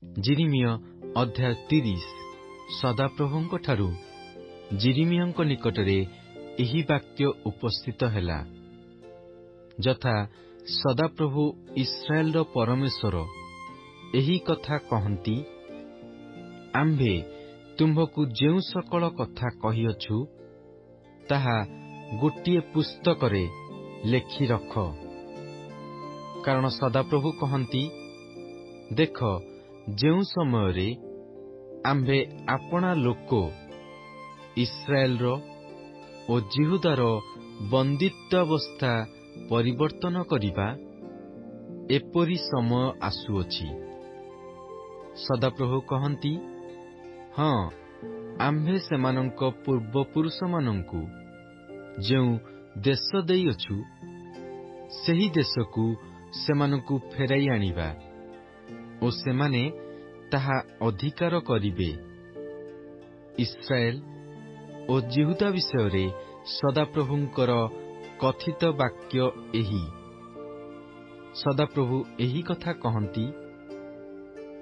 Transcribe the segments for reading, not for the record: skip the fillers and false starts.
जिरिमिय अध्याय 30। सदाप्रभुंक ठारू जिरिमियंक निकटरे एही वाक्य उपस्थित हैला, जथा सदाप्रभु इस्राएल परमेश्वर एही कथा कहंती, आम्भे तुम्भकु जेउ सकल कथा कहिअछु ताहा गोटिए पुस्तकरे लेखि रख। कारण सदाप्रभु कहंती, देख जेउ समयरे आम्भे आपणा लोक इस्राएल ओ जिहुदार बंदित्वावस्था परिवर्तन करिबा एपरि समय आसुअछि। सदाप्रभु कहंती, हाँ आम्भे सेमानंक पूर्वपुरुष मानंकु जेउ देश देइअछु सेही देशकु सेमानंकु फेराई आनिबा ओ सेमाने ताहा अधिकार करिबे। इस्राएल ओ जिहुदा विषୟରେ सदाप्रभुंकर कथित वाक्य एही। सदाप्रभु एही कथा कहंती,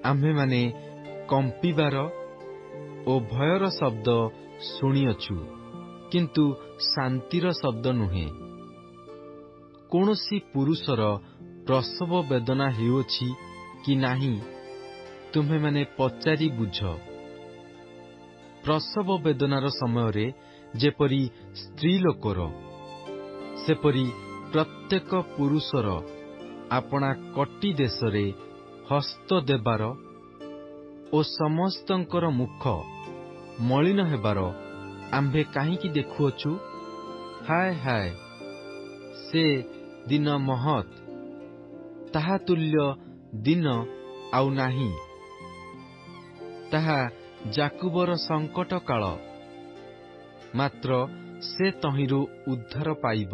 आम्भे माने कंपिबार ओ भयर शब्द शुणिअछु, किंतु शांतिर शब्द नुहे। कोनोसी पुरुषर प्रसव वेदना हेउछि कि नाही तुम्हे माने पचारि बुझ। प्रसव वेदनार समयरे जेपरि स्त्री लोकर सेपरि प्रत्येक पुरुषर आपणा कटी देशरे हस्त देबार ओ समस्तंकर मुख मलिन हेबार आम्भे काहींकि देखुअछु। हाय हाय, से दिन महत्, ताहा तुल्य दिन आउ नाही। ताहा जाकुबर संकट काल, मात्र से तहिरु उद्धार पाइब।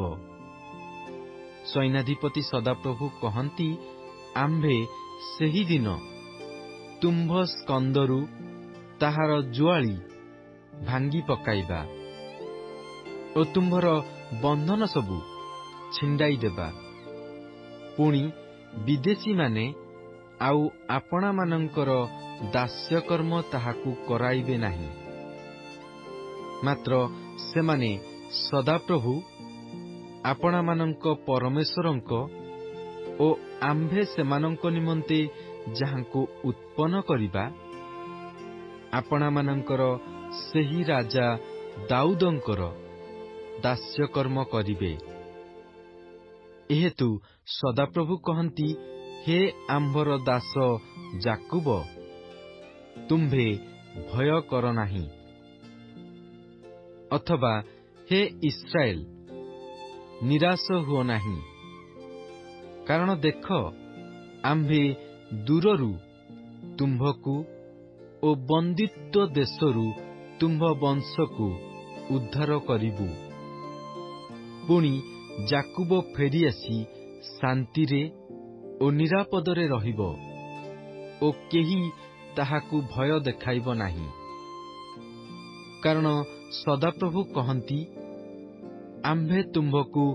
सैन्याधिपति सदाप्रभु कहंती, आम्भे सेही दिन तुम्भ स्कंदरु ताहार जुआली भांगी पकाइबा ओ तुम्भर बंधन सबु छिंडाई देबा। पुणी विदेशी माने आउ आपणा मानंकर दास्यकर्म ताहाकु कराइबे नाही, मात्र सेमाने सदाप्रभु आपणा मानंक परमेश्वरंक ओ आम्भे सेमानंक निमंते जाहांकु उत्पन्न करिबा आपणा मानंकर सेही राजा दाऊदंकर दास्यकर्म करिबे। एहेतु सदाप्रभु कहंती, हे आम्भर दास जाकुब, तुम्भे भय कर नाही, अथवा हे इस्राएल निराश हुओ नाही। कारण देख, आम्भे दूररु तुम्भकु ओ बंदित्व देशरु तुम्भ वंशकु उद्धार करिबु। पुणी जाकुब फेरी आसी शांतिरे ओ निरापदरे रहिबो ओ केही ताहाकु भय देखाइब नाही। कारण सदाप्रभु कहंती, आम्भे तुम्भकु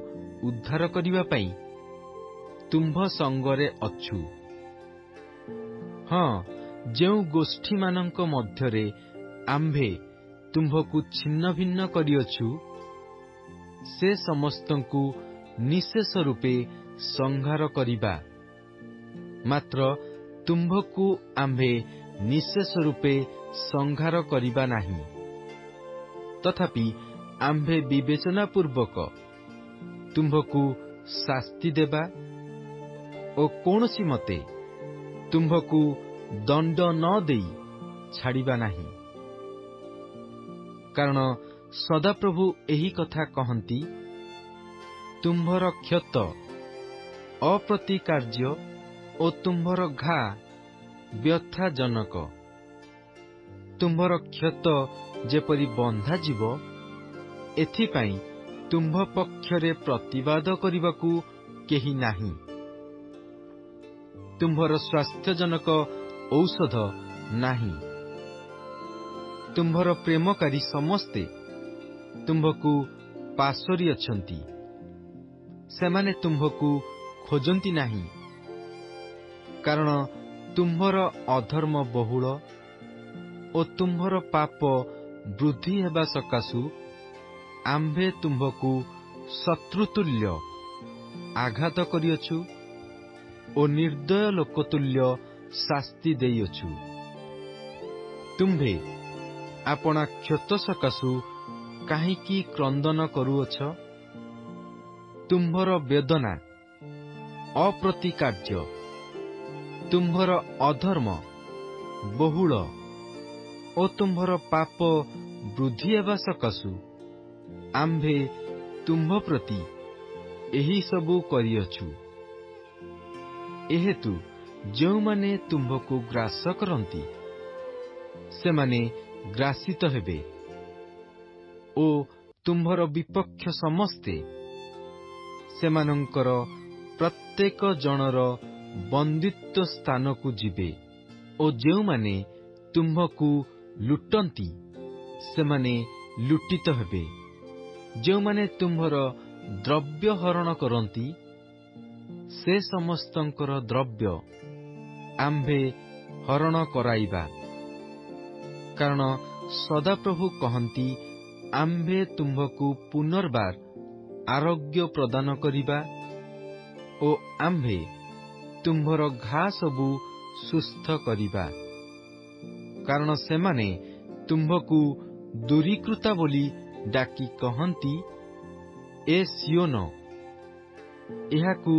उद्धार करिबा पई तुम्भ संगरे अछु। हाँ, जेउ गोष्ठी मानंक मध्यरे आम्भे तुम्भकु छिन्न भिन्न करिअछु से समस्तंकु निशेष रूपे संहार करिबा, मात्र तुम्भकु आम्भे निशेष रूपे संहार करिबा नाही। तथापि आम्भे विवेचना पूर्वक तुम्भकु शास्ति देबा ओ कोनोसी मते तुम्भकु दंड न देई छाड़िबा नाही। कारण सदाप्रभु एही कथा कहंती, तुम्भर क्षत अप्रतिकार्य ओ तुम्भर घा व्यथाजनक। तुम्भर क्षत जेपरि बंधा जीव, एथिपाई तुम्भ पक्षरे प्रतिवाद करिबाकु केही नाही। तुम्भर स्वास्थ्यजनक औषध नाही। तुम्भर प्रेमकारी समस्ते तुम्भकु पासोरी अछंती, सेमाने तुम्भकु खोजंती नाही। कारण ତୁମ୍ଭର ଅଧର୍ମ ବହୁଳ ଓ ତୁମ୍ଭର ପାପ ବୃଦ୍ଧି ହେବା ସକାଶୁ ଆମ୍ଭେ ତୁମ୍ଭକୁ ଶତ୍ରୁତୁଲ୍ୟ ଆଘାତ କରିଅଛୁ ଓ ନିର୍ଦ୍ଦୟ ଲୋକତୁଲ୍ୟ ଶାସ୍ତି ଦେଇଅଛୁ। ତୁମ୍ଭେ ଆପଣା କ୍ଷତ ସକାଶୁ କାହିଁକି କ୍ରନ୍ଦନ କରୁଅଛ? ତୁମ୍ଭର ବେଦନା ଅପ୍ରତିକାର୍ଯ୍ୟ, ତୁମ୍ଭର ଅଧର୍ମ ବହୁଳ ଓ ତୁମ୍ଭର ପାପ ବୃଦ୍ଧି ହେବା ସକାଶୁ ଆମ୍ଭେ ତୁମ୍ଭ ପ୍ରତି ଏହି ସବୁ କରିଅଛୁ। ଏହେତୁ ଯେଉଁମାନେ ତୁମ୍ଭକୁ ଗ୍ରାସ କରନ୍ତି ସେମାନେ ଗ୍ରାସିତ ହେବେ ଓ ତୁମ୍ଭର ବିପକ୍ଷ ସମସ୍ତେ ସେମାନଙ୍କର ପ୍ରତ୍ୟେକ ଜଣର ବନ୍ଦିତ୍ୱ ସ୍ଥାନକୁ ଯିବେ ଓ ଯେଉଁମାନେ ତୁମ୍ଭକୁ ଲୁଟନ୍ତି ସେମାନେ ଲୁଟିତ ହେବେ। ଯେଉଁମାନେ ତୁମ୍ଭର ଦ୍ରବ୍ୟ ହରଣ କରନ୍ତି ସେ ସମସ୍ତଙ୍କର ଦ୍ରବ୍ୟ ଆମ୍ଭେ ହରଣ କରାଇବା। କାରଣ ସଦାପ୍ରଭୁ କହନ୍ତି, ଆମ୍ଭେ ତୁମ୍ଭକୁ ପୁନର୍ବାର ଆରୋଗ୍ୟ ପ୍ରଦାନ କରିବା ଓ ଆମ୍ଭେ ତୁମ୍ଭର ଘା ସବୁ ସୁସ୍ଥ କରିବା। କାରଣ ସେମାନେ ତୁମ୍ଭକୁ ଦୂରୀକୃତା ବୋଲି ଡାକି କହନ୍ତି, ଏ ସିଓନ, ଏହାକୁ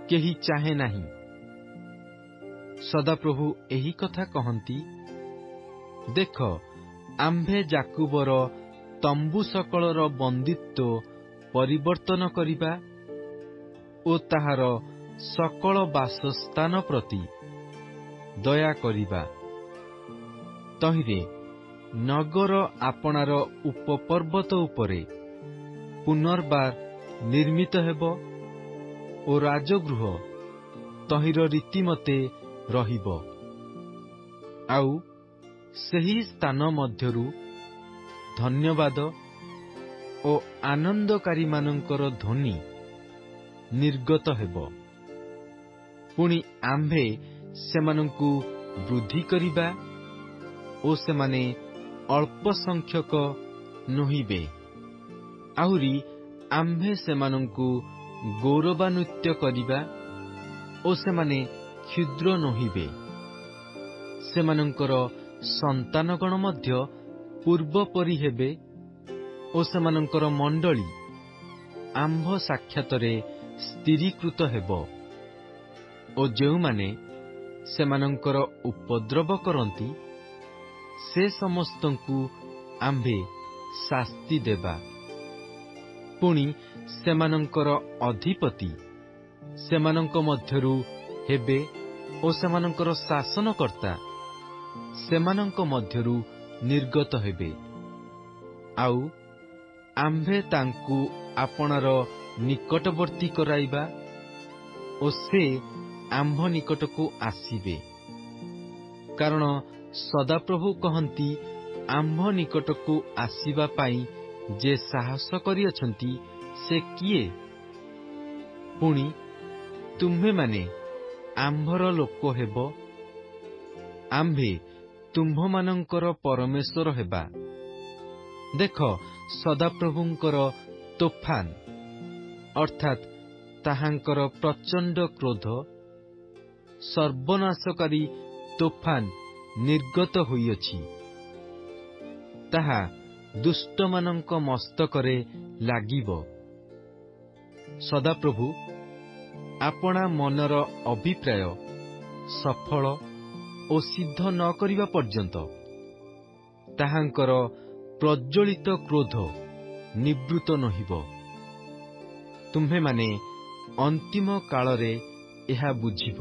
କେହି ଚାହେଁ ନାହିଁ। ସଦାପ୍ରଭୁ ଏହି କଥା କହନ୍ତି, ଦେଖ, ଆମ୍ଭେ ଯାକୁବର ତମ୍ବୁ ସକଳର ବନ୍ଦିତ୍ୱ ପରିବର୍ତ୍ତନ କରିବା ଓ ତାହାର ସକଳ ବାସସ୍ଥାନ ପ୍ରତି ଦୟା କରିବା। ତହିଁରେ ନଗର ଆପଣାର ଉପପର୍ବତ ଉପରେ ପୁନର୍ବାର ନିର୍ମିତ ହେବ ଓ ରାଜଗୃହ ତହିଁର ରୀତିମତେ ରହିବ। ଆଉ ସେହି ସ୍ଥାନ ମଧ୍ୟରୁ ଧନ୍ୟବାଦ ଓ ଆନନ୍ଦକାରୀମାନଙ୍କର ଧ୍ୱନି ନିର୍ଗତ ହେବ। ପୁଣି ଆମ୍ଭେ ସେମାନଙ୍କୁ ବୃଦ୍ଧି କରିବା ଓ ସେମାନେ ଅଳ୍ପ ସଂଖ୍ୟକ ନୋହିବେ। ଆହୁରି ଆମ୍ଭେ ସେମାନଙ୍କୁ ଗୌରବାନ୍ୱିତ କରିବା ଓ ସେମାନେ କ୍ଷୁଦ୍ର ନୋହିବେ। ସେମାନଙ୍କର ସନ୍ତାନଗଣ ମଧ୍ୟ ପୂର୍ବ ପରି ହେବେ ଓ ସେମାନଙ୍କର ମଣ୍ଡଳୀ ଆମ୍ଭ ସାକ୍ଷାତରେ ସ୍ଥିରୀକୃତ ହେବ। ଓ ଯେଉଁମାନେ ସେମାନଙ୍କର ଉପଦ୍ରବ କରନ୍ତି ସେ ସମସ୍ତଙ୍କୁ ଆମ୍ଭେ ଶାସ୍ତି ଦେବା। ପୁଣି ସେମାନଙ୍କର ଅଧିପତି ସେମାନଙ୍କ ମଧ୍ୟରୁ ହେବେ ଓ ସେମାନଙ୍କର ଶାସନକର୍ତ୍ତା ସେମାନଙ୍କ ମଧ୍ୟରୁ ନିର୍ଗତ ହେବେ। ଆଉ ଆମ୍ଭେ ତାଙ୍କୁ ଆପଣାର ନିକଟବର୍ତ୍ତୀ କରାଇବା ଓ ସେ ଆମ୍ଭ ନିକଟକୁ ଆସିବେ। କାରଣ ସଦାପ୍ରଭୁ କହନ୍ତି, ଆମ୍ଭ ନିକଟକୁ ଆସିବା ପାଇଁ ଯେ ସାହସ କରିଅଛନ୍ତି ସେ କିଏ? ପୁଣି ତୁମ୍ଭେମାନେ ଆମ୍ଭର ଲୋକ ହେବ, ଆମ୍ଭେ ତୁମ୍ଭମାନଙ୍କର ପରମେଶ୍ୱର ହେବା। ଦେଖ, ସଦାପ୍ରଭୁଙ୍କର ତୋଫାନ ଅର୍ଥାତ୍ ତାହାଙ୍କର ପ୍ରଚଣ୍ଡ କ୍ରୋଧ, ସର୍ବନାଶକାରୀ ତୋଫାନ ନିର୍ଗତ ହୋଇଅଛି। ତାହା ଦୁଷ୍ଟମାନଙ୍କ ମସ୍ତକରେ ଲାଗିବ। ସଦାପ୍ରଭୁ ଆପଣା ମନର ଅଭିପ୍ରାୟ ସଫଳ ଓ ସିଦ୍ଧ ନ କରିବା ପର୍ଯ୍ୟନ୍ତ ତାହାଙ୍କର ପ୍ରଜ୍ୱଳିତ କ୍ରୋଧ ନିବୃତ୍ତ ନୋହିବ। ତୁମ୍ଭେମାନେ ଅନ୍ତିମ କାଳରେ ଏହା ବୁଝିବ।